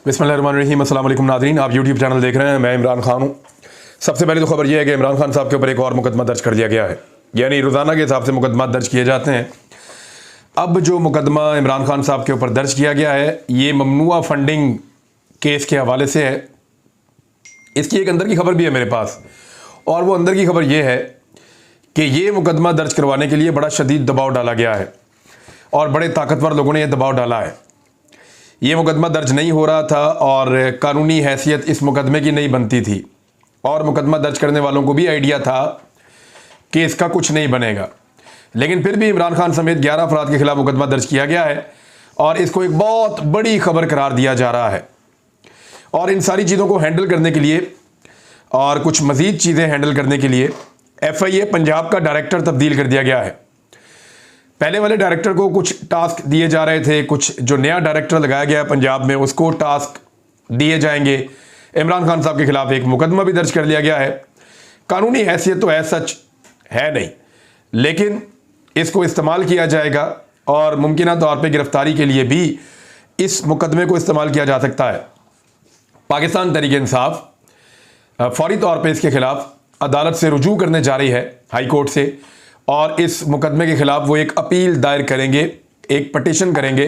बिस्मिल्लाहिर्रहमानिर्रहीम। अस्सलाम वालेकुम नाज़रीन, आप यूट्यूब चैनल देख रहे हैं। मैं इमरान खान हूँ। सबसे पहले तो खबर यह है कि इमरान खान साहब के ऊपर एक और मुकदमा दर्ज कर दिया गया है। यानी रोज़ाना के हिसाब से मुकदमा दर्ज किए जाते हैं। अब जो मुकदमा इमरान खान साहब के ऊपर दर्ज किया गया है ये ममनुआ फंडिंग केस के हवाले से है। इसकी एक अंदर की खबर भी है मेरे पास, और वो अंदर की खबर ये है कि ये मुकदमा दर्ज करवाने के लिए बड़ा शदीद दबाव डाला गया है और बड़े ताकतवर लोगों ने यह दबाव डाला है। ये मुकदमा दर्ज नहीं हो रहा था और कानूनी हैसियत इस मुकदमे की नहीं बनती थी, और मुकदमा दर्ज करने वालों को भी आइडिया था कि इसका कुछ नहीं बनेगा। लेकिन फिर भी इमरान खान समेत 11 अफराद के खिलाफ मुकदमा दर्ज किया गया है और इसको एक बहुत बड़ी खबर करार दिया जा रहा है। और इन सारी चीज़ों को हैंडल करने के लिए और कुछ मज़ीद चीज़ें हैंडल करने के लिए FIA पंजाब का डायरेक्टर तब्दील कर दिया गया है। पहले वाले डायरेक्टर को कुछ टास्क दिए जा रहे थे, कुछ जो नया डायरेक्टर लगाया गया है पंजाब में उसको टास्क दिए जाएंगे। इमरान खान साहब के खिलाफ एक मुकदमा भी दर्ज कर लिया गया है। कानूनी हैसियत तो सच है नहीं, लेकिन इसको इस्तेमाल किया जाएगा और मुमकिन तौर पे गिरफ्तारी के लिए भी इस मुकदमे को इस्तेमाल किया जा सकता है। पाकिस्तान तहरीक इंसाफ फौरी तौर पे इसके खिलाफ अदालत से रुजू करने जा रही है, हाई कोर्ट से, और इस मुकदमे के खिलाफ वो एक अपील दायर करेंगे, एक पटिशन करेंगे,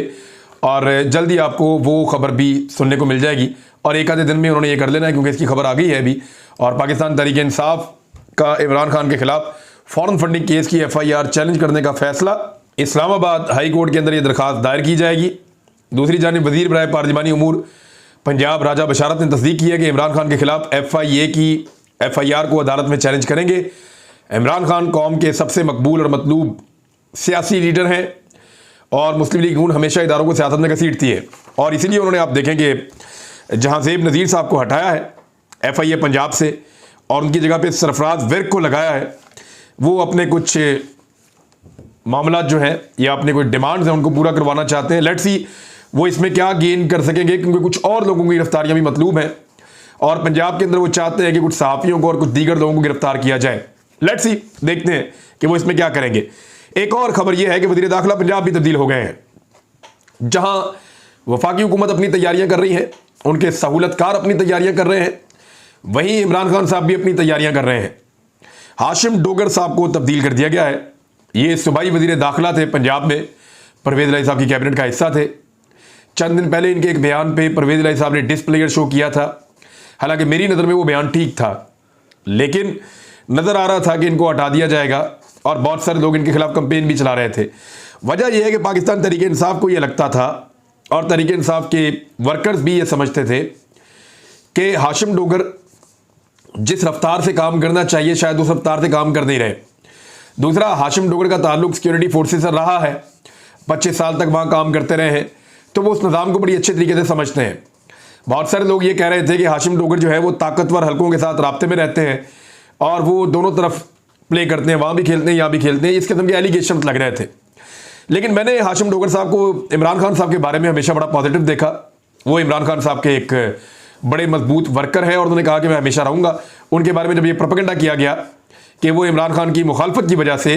और जल्दी आपको वो खबर भी सुनने को मिल जाएगी। और एक आधे दिन में उन्होंने ये कर लेना है क्योंकि इसकी खबर आ गई है अभी। और पाकिस्तान तहरीक इंसाफ का इमरान खान के खिलाफ फॉरेन फंडिंग केस की FIR चैलेंज करने का फैसला, इस्लामाबाद हाई कोर्ट के अंदर ये दरखास्त दायर की जाएगी। दूसरी जानिब वज़ीर बराए पार्लिमानी उमूर पंजाब राजा बशारत ने तस्दीक की है कि इमरान खान के खिलाफ FIA की FIR को अदालत में चैलेंज करेंगे। इमरान खान कौम के सबसे मकबूल और मतलूब सियासी लीडर हैं और मुस्लिम लीग नून हमेशा इदारों को सियासत में घसीटती है, और इसीलिए उन्होंने, आप देखें कि जहां ज़ेब नज़ीर साहब को हटाया है FIA पंजाब से और उनकी जगह पे सरफराज विर्क को लगाया है, वो अपने कुछ मामला जो हैं या अपने कोई डिमांड्स हैं उनको पूरा करवाना चाहते हैं। लेट्स सी वो इसमें क्या गेन कर सकेंगे, क्योंकि कुछ और लोगों की गिरफ्तारियां भी मतलूब हैं और पंजाब के अंदर वो चाहते हैं कि कुछ सहाफ़ियों को और कुछ दीगर लोगों को गिरफ्तार किया जाए। लेट्स सी, देखते हैं कि वो इसमें क्या करेंगे। एक और खबर यह है कि वज़ीर दाखिला पंजाब भी तब्दील हो गए हैं। जहां वफाकी हुकूमत अपनी तैयारियां कर रही है, उनके सहूलतकार अपनी तैयारियां कर रहे हैं, वहीं इमरान खान साहब भी अपनी तैयारियां कर रहे हैं। हाशिम डोगर साहब को तब्दील कर दिया गया है। ये सूबाई वज़ीर दाखिला थे पंजाब में, परवेज़ इलाही साहब की कैबिनेट का हिस्सा थे। चंद दिन पहले इनके एक बयान पे परवेज़ इलाही साहब ने डिसप्लेयर शो किया था। हालांकि मेरी नज़र में वो बयान ठीक था, लेकिन नज़र आ रहा था कि इनको हटा दिया जाएगा और बहुत सारे लोग इनके खिलाफ कंपेन भी चला रहे थे। वजह यह है कि पाकिस्तान तहरीक इंसाफ को यह लगता था और तहरीक इंसाफ के वर्कर्स भी ये समझते थे कि हाशिम डोगर जिस रफ्तार से काम करना चाहिए शायद उस रफ्तार से काम कर नहीं रहे। दूसरा, हाशिम डोगर का ताल्लुक सिक्योरिटी फोर्सेस से रहा है, 25 साल तक वहाँ काम करते रहे हैं, तो वो उस निज़ाम को बड़ी अच्छे तरीके से समझते हैं। बहुत सारे लोग ये कह रहे थे कि हाशिम डोगर जो है वो ताकतवर हलकों के साथ राब्ते में रहते हैं और वो दोनों तरफ प्ले करते हैं, वहाँ भी खेलते हैं यहाँ भी खेलते हैं, इस किस्म के एलिगेशन लग रहे थे। लेकिन मैंने हाशिम डोगर साहब को इमरान खान साहब के बारे में हमेशा बड़ा पॉजिटिव देखा। वो इमरान खान साहब के एक बड़े मजबूत वर्कर हैं और उन्होंने कहा कि मैं हमेशा रहूँगा। उनके बारे में जब ये प्रोपेगेंडा किया गया कि वो इमरान खान की मुखालफत की वजह से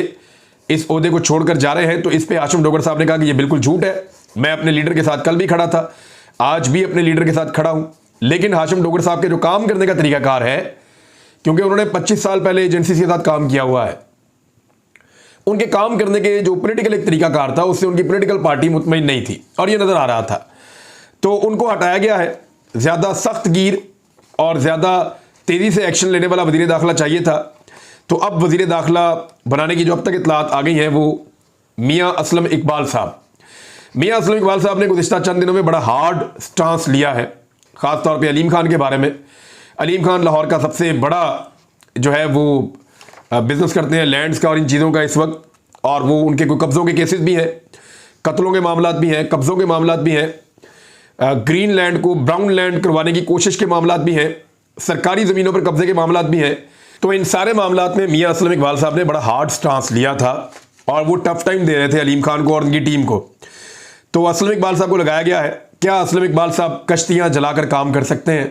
इस ओहदे को छोड़कर जा रहे हैं, तो इस पर हाशिम डोगर साहब ने कहा कि ये बिल्कुल झूठ है। मैं अपने लीडर के साथ कल भी खड़ा था, आज भी अपने लीडर के साथ खड़ा हूँ। लेकिन हाशिम डोगर साहब के जो काम करने का तरीकाकार है, क्योंकि उन्होंने 25 साल पहले एजेंसी के साथ काम किया हुआ है, उनके काम करने के जो पॉलिटिकल एक तरीकाकार था उससे उनकी पॉलिटिकल पार्टी मुतमईन नहीं थी और ये नज़र आ रहा था। तो उनको हटाया गया है। ज़्यादा सख्त गिर और ज़्यादा तेज़ी से एक्शन लेने वाला वज़ीर दाखिला चाहिए था। तो अब वज़ीर दाखिला बनाने की जो अब तक इतलात आ गई हैं वो मियाँ असलम इकबाल साहब। मियाँ असलम इकबाल साहब ने गुज़िश्ता चंद दिनों में बड़ा हार्ड स्टांस लिया है, ख़ास तौर पे अलीम खान के बारे में। अलीम खान लाहौर का सबसे बड़ा जो है वो बिज़नेस करते हैं लैंड्स का और इन चीज़ों का इस वक्त, और वो उनके कोई कब्ज़ों के केसेस भी हैं, कत्लों के मामलात भी हैं, कब्ज़ों के मामलात भी हैं, ग्रीन लैंड को ब्राउन लैंड करवाने की कोशिश के मामलात भी हैं, सरकारी ज़मीनों पर कब्ज़े के मामलात भी हैं। तो इन सारे मामलात में मियाँ असलम इकबाल साहब ने बड़ा हार्ड स्टांस लिया था और वो टफ टाइम दे रहे थे अलीम खान को और उनकी टीम को। तो असलम इकबाल साहब को लगाया गया है। क्या असलम इकबाल साहब कश्तियाँ जलाकर काम कर सकते हैं?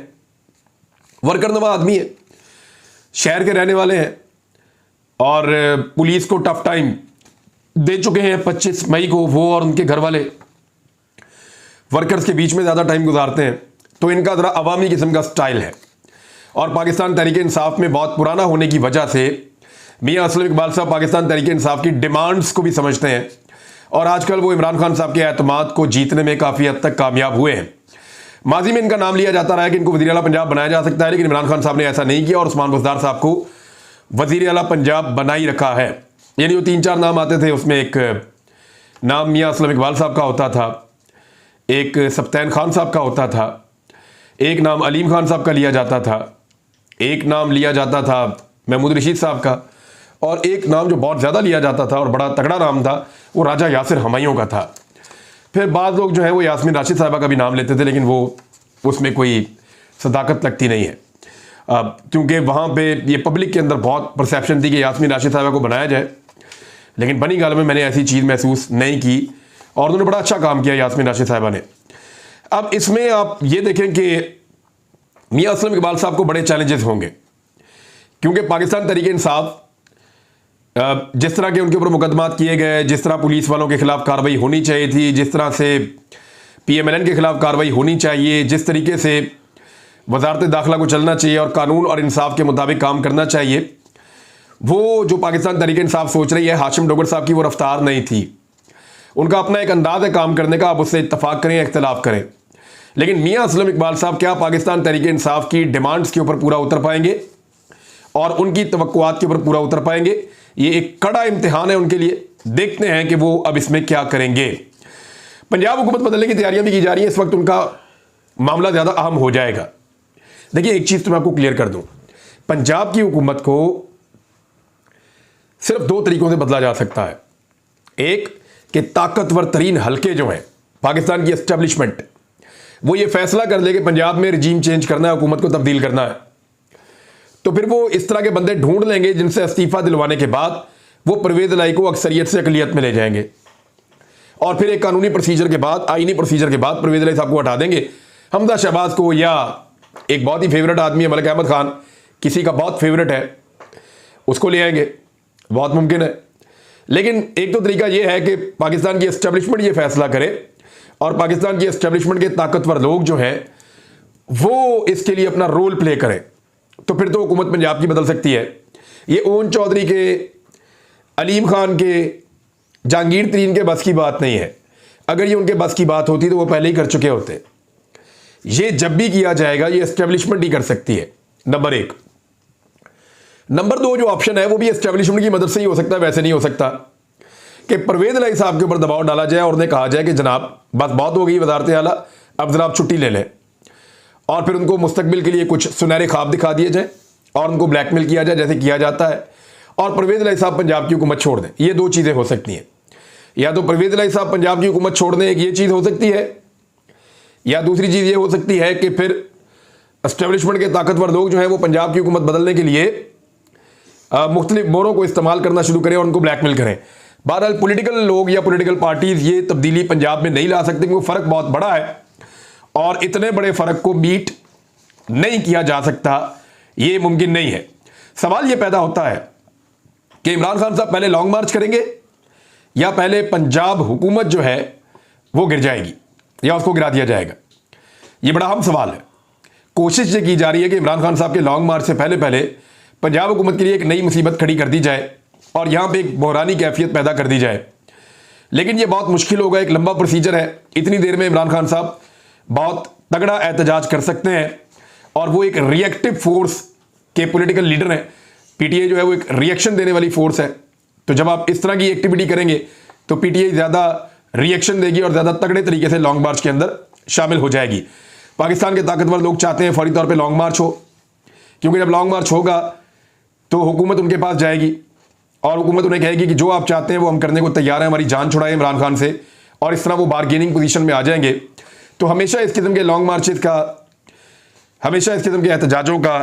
वर्कर नवा आदमी है, शहर के रहने वाले हैं और पुलिस को टफ टाइम दे चुके हैं 25 मई को वो और उनके घर वाले। वर्कर्स के बीच में ज़्यादा टाइम गुजारते हैं, तो इनका ज़रा अवामी किस्म का स्टाइल है। और पाकिस्तान तहरीक इंसाफ में बहुत पुराना होने की वजह से मियां असलम इकबाल साहब पाकिस्तान तहरीक इंसाफ की डिमांड्स को भी समझते हैं और आजकल वो इमरान खान साहब के एतमाद को जीतने में काफ़ी हद तक कामयाब हुए हैं। माजी में इनका नाम लिया जाता रहा है कि इनको वज़ीर आला पंजाब बनाया जा सकता है, लेकिन इमरान खान साहब ने ऐसा नहीं किया और उस्मान बुज़दार साहब को वज़ीर आला पंजाब बना ही रखा है। यानी वो 3-4 नाम आते थे, उसमें एक नाम मियां असलम इकबाल साहब का होता था, एक सफ्तैन खान साहब का होता था, एक नाम अलीम खान साहब का लिया जाता था, एक नाम लिया जाता था महमूद रशीद साहब का, और एक नाम जो बहुत ज़्यादा लिया जाता था और बड़ा तगड़ा नाम था वो राजा यासिर हमायूं का था। फिर बाद लोग जो है वो यास्मीन राशिद साहबा का भी नाम लेते थे, लेकिन वो उसमें कोई सदाकत लगती नहीं है, क्योंकि वहाँ पे ये पब्लिक के अंदर बहुत परसेप्शन थी कि यास्मीन राशिद साहबा को बनाया जाए, लेकिन बनी गाल में मैंने ऐसी चीज़ महसूस नहीं की और उन्होंने बड़ा अच्छा काम किया यास्मीन राशिद साहबा ने। अब इसमें आप ये देखें कि मियां असलम इकबाल साहब को बड़े चैलेंजेस होंगे, क्योंकि पाकिस्तान तहरीक इंसाफ जिस तरह के उनके ऊपर मुकदमात किए गए, जिस तरह पुलिस वालों के खिलाफ कार्रवाई होनी चाहिए थी, जिस तरह से PMLN के खिलाफ कार्रवाई होनी चाहिए, जिस तरीके से वजारत दाखिला को चलना चाहिए और कानून और इंसाफ के मुताबिक काम करना चाहिए, वो जो पाकिस्तान तहरीक इंसाफ सोच रही है हाशिम डोगर साहब की वो रफ्तार नहीं थी। उनका अपना एक अंदाज है काम करने का, आप उससे इत्तफाक करें या इख्तलाफ करें, लेकिन मियां असलम इकबाल साहब क्या पाकिस्तान तहरीक इंसाफ की डिमांड्स के ऊपर पूरा उतर पाएंगे और उनकी तवक्कुआत के ऊपर पूरा उतर पाएंगे? ये एक कड़ा इम्तिहान है उनके लिए। देखते हैं कि वो अब इसमें क्या करेंगे। पंजाब हुकूमत बदलने की तैयारियां भी की जा रही हैं, इस वक्त उनका मामला ज़्यादा अहम हो जाएगा। देखिए एक चीज़ तो मैं आपको क्लियर कर दूं, पंजाब की हुकूमत को सिर्फ 2 तरीकों से बदला जा सकता है। एक कि ताकतवर तरीन हल्के जो हैं पाकिस्तान की एस्टेब्लिशमेंट, वो ये फैसला कर ले कि पंजाब में रजीम चेंज करना है, हुकूमत को तब्दील करना है, तो फिर वो इस तरह के बंदे ढूंढ लेंगे जिनसे इस्तीफा दिलवाने के बाद वो परवेज इलाही को अक्सरियत से अकलियत में ले जाएंगे और फिर एक कानूनी प्रोसीजर के बाद, आईनी प्रोसीजर के बाद परवेज इलाही साहब को हटा देंगे। हमजा शहबाज को या एक बहुत ही फेवरेट आदमी है मलिक अहमद खान, किसी का बहुत फेवरेट है, उसको ले आएंगे, बहुत मुमकिन है। लेकिन एक तो तरीका यह है कि पाकिस्तान की एस्टेब्लिशमेंट ये फैसला करे और पाकिस्तान की एस्टेब्लिशमेंट के ताकतवर लोग जो हैं वो इसके लिए अपना रोल प्ले करें, तो फिर तो हुकूमत पंजाब की बदल सकती है। ये ओन चौधरी के, अलीम खान के, जहांगीर तरीन के बस की बात नहीं है। अगर ये उनके बस की बात होती तो वो पहले ही कर चुके होते। ये जब भी किया जाएगा ये एस्टेब्लिशमेंट ही कर सकती है, नंबर 1। नंबर 2 जो ऑप्शन है वो भी एस्टेब्लिशमेंट की मदद से ही हो सकता है, वैसे नहीं हो सकता कि परवेज इलाही साहब के ऊपर दबाव डाला जाए और उन्हें कहा जाए कि जनाब बस बहुत हो गई वजारत आला, अब जरा आप छुट्टी ले लें, और फिर उनको मुस्तकबिल के लिए कुछ सुनहरे ख्वाब दिखा दिए जाए और उनको ब्लैकमेल किया जाए जैसे किया जाता है, और परवेज इलाही साहब पंजाब की हुकूमत छोड़ दें। ये 2 चीज़ें हो सकती हैं, या तो परवेज इलाही साहब पंजाब की हुकूमत छोड़ दें, एक ये चीज़ हो सकती है, या दूसरी चीज़ ये हो सकती है कि फिर एस्टेब्लिशमेंट के ताकतवर लोग जो हैं वो पंजाब की हुकूमत बदलने के लिए मुख्तलिफ मोरों को इस्तेमाल करना शुरू करें और उनको ब्लैकमेल करें। बहरहाल पॉलिटिकल लोग या पॉलिटिकल पार्टीज ये तब्दीली पंजाब में नहीं ला सकते, क्योंकि फ़र्क बहुत बड़ा है और इतने बड़े फ़र्क को मीट नहीं किया जा सकता, ये मुमकिन नहीं है। सवाल ये पैदा होता है कि इमरान खान साहब पहले लॉन्ग मार्च करेंगे या पहले पंजाब हुकूमत जो है वो गिर जाएगी या उसको गिरा दिया जाएगा। ये बड़ा अहम सवाल है। कोशिश ये की जा रही है कि इमरान खान साहब के लॉन्ग मार्च से पहले पहले पंजाब हुकूमत के लिए एक नई मुसीबत खड़ी कर दी जाए और यहाँ पे एक बहरानी कैफियत पैदा कर दी जाए, लेकिन ये बहुत मुश्किल होगा, एक लंबा प्रोसीजर है। इतनी देर में इमरान खान साहब बहुत तगड़ा एहतजाज कर सकते हैं और वो एक रिएक्टिव फोर्स के पॉलिटिकल लीडर हैं। PTI जो है वो एक रिएक्शन देने वाली फोर्स है, तो जब आप इस तरह की एक्टिविटी करेंगे तो PTI ज़्यादा रिएक्शन देगी और ज़्यादा तगड़े तरीके से लॉन्ग मार्च के अंदर शामिल हो जाएगी। पाकिस्तान के ताकतवर लोग चाहते हैं फौरी तौर पे लॉन्ग मार्च हो, क्योंकि जब लॉन्ग मार्च होगा तो हुकूमत उनके पास जाएगी और हुकूमत उन्हें कहेगी कि जो आप चाहते हैं वो हम करने को तैयार हैं, हमारी जान छुड़ाएं इमरान खान से, और इस तरह वो बारगेनिंग पोजीशन में आ जाएंगे। तो हमेशा इस किस्म के लॉन्ग मार्चेस का, हमेशा इस किस्म के एहतजाजों का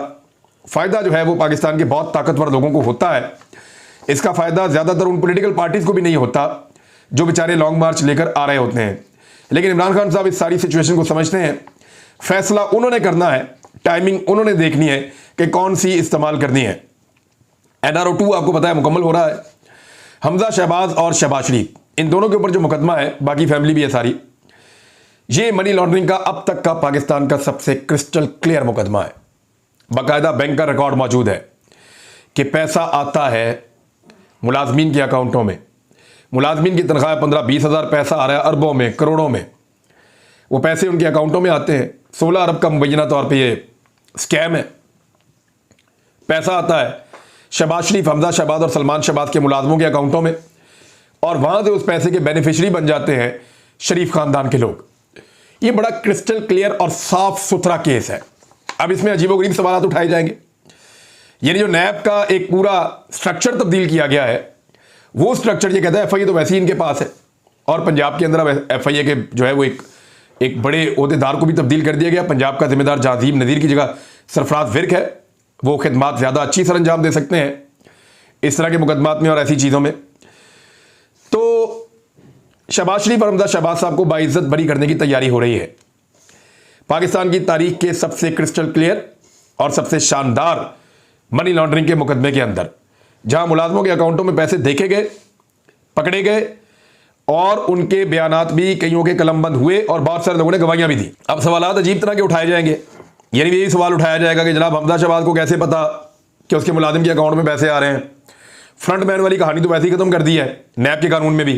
फ़ायदा जो है वो पाकिस्तान के बहुत ताकतवर लोगों को होता है। इसका फ़ायदा ज़्यादातर उन पॉलिटिकल पार्टीज़ को भी नहीं होता जो बेचारे लॉन्ग मार्च लेकर आ रहे होते हैं। लेकिन इमरान खान साहब इस सारी सिचुएशन को समझते हैं, फैसला उन्होंने करना है, टाइमिंग उन्होंने देखनी है कि कौन सी इस्तेमाल करनी है। NRO 2 आपको पता है मुकम्मल हो रहा है। हमजा शहबाज और शहबाज शरीफ, इन दोनों के ऊपर जो मुकदमा है, बाकी फैमिली भी है सारी, ये मनी लॉन्ड्रिंग का अब तक का पाकिस्तान का सबसे क्रिस्टल क्लियर मुकदमा है। बाकायदा बैंक का रिकॉर्ड मौजूद है कि पैसा आता है मुलाजमीन के अकाउंटों में, मुलाजमीन की तनख्वाह 15-20 हज़ार, पैसा आ रहा है अरबों में, करोड़ों में, वो पैसे उनके अकाउंटों में आते हैं। 16 अरब का मुबैना तौर पे ये स्कैम है। पैसा आता है शहबाज शरीफ, हमजा शहबाज और सलमान शहबाज के मुलाजमों के अकाउंटों में, और वहां से उस पैसे के बेनिफिशरी बन जाते हैं शरीफ खानदान के लोग। ये बड़ा क्रिस्टल क्लियर और साफ सुथरा केस है। अब इसमें अजीबोगरीब सवाल उठाए जाएंगे। यानी जो नैब का एक पूरा स्ट्रक्चर तब्दील किया गया है, वो स्ट्रक्चर ये कहता है एफआईए तो वैसे ही इनके पास है, और पंजाब के अंदर अब एफआईए के जो है वो एक बड़े ओहदेदार को भी तब्दील कर दिया गया। पंजाब का जिम्मेदार जाजीम नज़ीर की जगह सरफराज विर्क है। वो खिदमात ज़्यादा अच्छी सर अंजाम दे सकते हैं इस तरह के मुकदमात में और ऐसी चीज़ों में। तो शहबाज शरीफ और हमजा शहबाज साहब को बाइज्जत बरी करने की तैयारी हो रही है। पाकिस्तान की तारीख के सबसे क्रिस्टल क्लियर और सबसे शानदार मनी लॉन्ड्रिंग के मुकदमे के अंदर, जहां मुलाजमों के अकाउंटों में पैसे देखे गए, पकड़े गए, और उनके बयानात भी कईयों के कलमबंद हुए और बहुत सारे लोगों ने गवाहियां भी दी। अब सवालात अजीब तरह के उठाए जाएंगे। यानी यही सवाल उठाया जाएगा कि जनाब हमजा शहबाज को कैसे पता कि उसके मुलाजिम के अकाउंट में पैसे आ रहे हैं। फ्रंट मैन वाली कहानी तो वैसे ही खत्म कर दी है नैब के कानून में भी,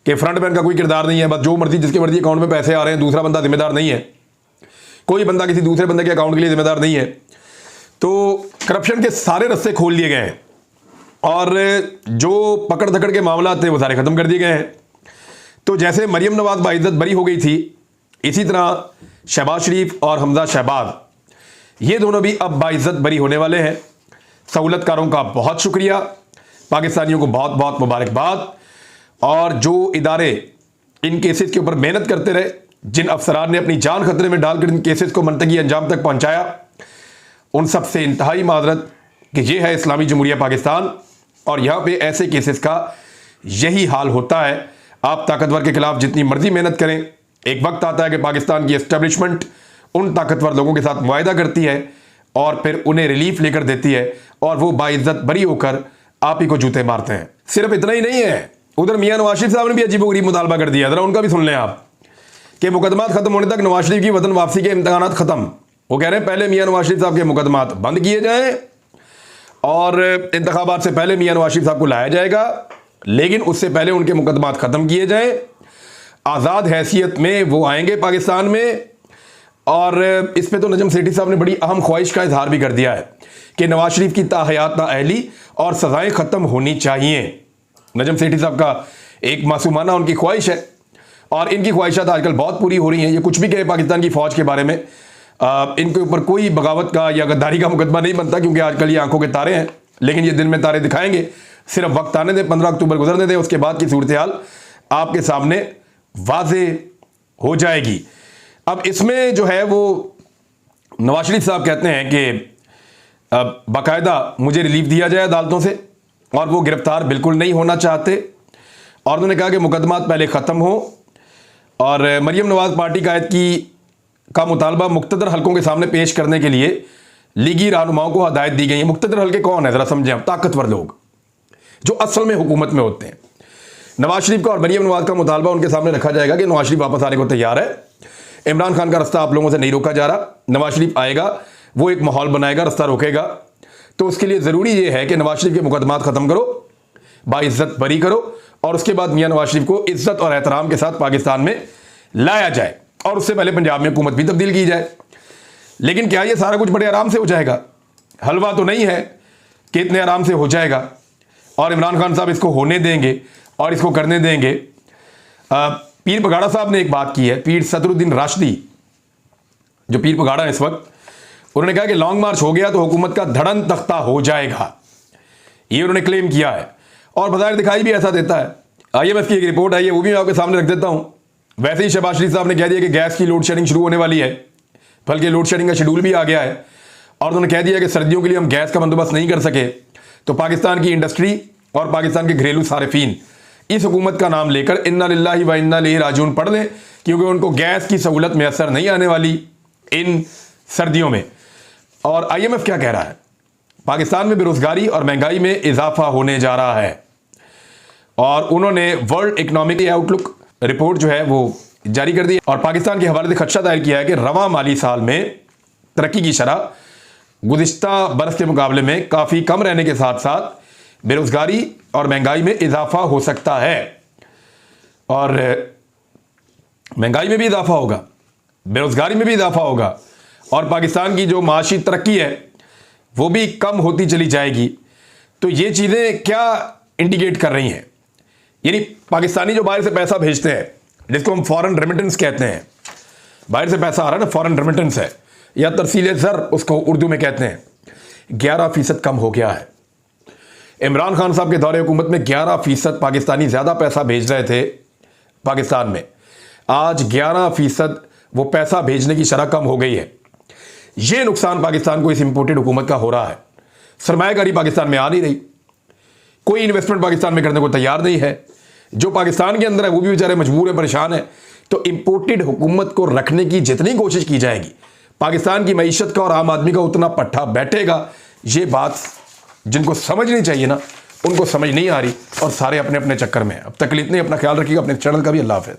कि फ्रंट मैन का कोई किरदार नहीं है, बस जो मर्जी जिसके मर्जी अकाउंट में पैसे आ रहे हैं, दूसरा बंदा जिम्मेदार नहीं है। कोई बंदा किसी दूसरे बंदे के अकाउंट के लिए जिम्मेदार नहीं है। तो करप्शन के सारे रस्ते खोल दिए गए हैं और जो पकड़ धकड़ के मामला थे वो सारे खत्म कर दिए गए हैं। तो जैसे मरियम नवाज बाइज्जत बरी हो गई थी, इसी तरह शहबाज शरीफ और हमजा शहबाज, ये दोनों भी अब बाइज्जत बरी होने वाले हैं। सहूलतकारों का बहुत शुक्रिया, पाकिस्तानियों को बहुत बहुत मुबारकबाद। और जो इदारे इन केसेस के ऊपर मेहनत करते रहे, जिन अफसरान ने अपनी जान खतरे में डालकर इन केसेस को मंतकी अंजाम तक पहुंचाया, उन सब से इंतहाई माजरत कि ये है इस्लामी जमहूरिया पाकिस्तान, और यहाँ पे ऐसे केसेस का यही हाल होता है। आप ताकतवर के खिलाफ जितनी मर्जी मेहनत करें, एक वक्त आता है कि पाकिस्तान की एस्टेब्लिशमेंट उन ताकतवर लोगों के साथ मुआहदा करती है और फिर उन्हें रिलीफ लेकर देती है, और वो बाइज्जत बरी होकर आप ही को जूते मारते हैं। सिर्फ इतना ही नहीं है, उधर मियां नवाज शरीफ साहब ने भी अजीबोगरीब मुतालबा कर दिया। जरा उनका भी सुन लें आप, कि मुकदमात खत्म होने तक नवाज शरीफ की वतन वापसी के इम्तहानात खत्म। वो कह रहे हैं पहले मियां नवाज शरीफ साहब के मुकदमात बंद किए जाएं और इंतखाबात से पहले मियां नवाज शरीफ साहब को लाया जाएगा, लेकिन उससे पहले उनके मुकदमात खत्म किए जाएं। आज़ाद हैसियत में वो आएंगे पाकिस्तान में। और इस पे तो नजम सेठी साहब ने बड़ी अहम ख्वाहिश का इजहार भी कर दिया है कि नवाज शरीफ की ताहयात नाअहली और सजाएं खत्म होनी चाहिए। नजम सेठी साहब का एक मासूमाना उनकी ख्वाहिश है, और इनकी ख्वाहिशात आजकल बहुत पूरी हो रही हैं। ये कुछ भी कहे पाकिस्तान की फौज के बारे में, इनके ऊपर कोई बगावत का या गद्दारी का मुकदमा नहीं बनता, क्योंकि आजकल ये आंखों के तारे हैं। लेकिन ये दिन में तारे दिखाएंगे, सिर्फ वक्त आने दें, 15 अक्टूबर गुजरने दें, उसके बाद की सूरत हाल आपके सामने वाजे हो जाएगी। अब इसमें जो है वो नवाज शरीफ साहब कहते हैं कि बाकायदा मुझे रिलीफ दिया जाए अदालतों से, और वो गिरफ्तार बिल्कुल नहीं होना चाहते, और उन्होंने कहा कि मुकदमात पहले ख़त्म हो। और मरियम नवाज पार्टी कायद का मुतालबा मुख्तदर हलकों के सामने पेश करने के लिए लीगी रहनुमाओं को हदायत दी गई है। मुख्तदर हल्के कौन है ज़रा समझें आप, ताकतवर लोग जो असल में हुकूमत में होते हैं। नवाज शरीफ का और मरियम नवाज का मुतालबा उनके सामने रखा जाएगा कि नवाज शरीफ वापस आने को तैयार है। इमरान खान का रास्ता आप लोगों से नहीं रोका जा रहा। नवाज शरीफ आएगा, वो एक माहौल बनाएगा, रास्ता रोकेगा। तो उसके लिए ज़रूरी ये है कि नवाज शरीफ के मुकदमात ख़त्म करो, बाइज्जत बरी करो, और उसके बाद मियां नवाज शरीफ को इज्जत और एहतराम के साथ पाकिस्तान में लाया जाए, और उससे पहले पंजाब में हुकूमत भी तब्दील की जाए। लेकिन क्या ये सारा कुछ बड़े आराम से हो जाएगा? हलवा तो नहीं है कि इतने आराम से हो जाएगा, और इमरान खान साहब इसको होने देंगे और इसको करने देंगे। पीर पगाड़ा साहब ने एक बात की है, पीर सदरुद्दीन राशिदी जो पीर पगाड़ा है इस वक्त, उन्होंने कहा कि लॉन्ग मार्च हो गया तो हुकूमत का धड़न तख्ता हो जाएगा। ये उन्होंने क्लेम किया है, और बाजार दिखाई भी ऐसा देता है। IMF की एक रिपोर्ट आई है, वो भी मैं आपके सामने रख देता हूं। वैसे ही शहबाज शरीफ साहब ने कह दिया कि गैस की लोड शेडिंग शुरू होने वाली है, बल्कि लोड शेडिंग का शेड्यूल भी आ गया है, और उन्होंने कह दिया कि सर्दियों के लिए हम गैस का बंदोबस्त नहीं कर सके तो पाकिस्तान की इंडस्ट्री और पाकिस्तान के घरेलू सारिफीन इस हुकूमत का नाम लेकर इन्ना लिल्लाहि व इन्ना इलैहि राजिऊन पढ़ लें, क्योंकि उनको गैस की सहूलत मैसर नहीं आने वाली इन सर्दियों में। और IMF क्या कह रहा है? पाकिस्तान में बेरोजगारी और महंगाई में इजाफा होने जा रहा है, और उन्होंने वर्ल्ड इकोनॉमिक आउटलुक रिपोर्ट जो है वो जारी कर दी और पाकिस्तान के हवाले से खदशा जाहिर किया है कि रवां माली साल में तरक्की की शरह गुज़िश्ता बरस के मुकाबले में काफ़ी कम रहने के साथ साथ बेरोज़गारी और महंगाई में इजाफा हो सकता है। और महंगाई में भी इजाफा होगा, बेरोज़गारी में भी इजाफा होगा और पाकिस्तान की जो माशी तरक्की है वो भी कम होती चली जाएगी। तो ये चीज़ें क्या इंडिकेट कर रही हैं? यानी पाकिस्तानी जो बाहर से पैसा भेजते हैं, जिसको हम फॉरेन रेमिटेंस कहते हैं, बाहर से पैसा आ रहा है ना, फॉरेन रेमिटेंस है या तरसील ज़र उसको उर्दू में कहते हैं, 11% कम हो गया है। इमरान खान साहब के दौरे हुकूमत में 11% पाकिस्तानी ज़्यादा पैसा भेज रहे थे पाकिस्तान में, आज 11% वो पैसा भेजने की शरह कम हो गई है। ये नुकसान पाकिस्तान को इस इंपोर्टेड हुकूमत का हो रहा है। सरमायाकारी पाकिस्तान में आ नहीं रही, कोई इन्वेस्टमेंट पाकिस्तान में करने को तैयार नहीं है। जो पाकिस्तान के अंदर है वो भी बेचारे मजबूर है, परेशान है। तो इंपोर्टेड हुकूमत को रखने की जितनी कोशिश की जाएगी, पाकिस्तान की मईशत का और आम आदमी का उतना पट्टा बैठेगा। ये बात जिनको समझनी चाहिए ना, उनको समझ नहीं आ रही और सारे अपने अपने चक्कर में हैं। अब तक इतने, अपना ख्याल रखिएगा, अपने चैनल का भी। अल्लाह हाफ़िज़।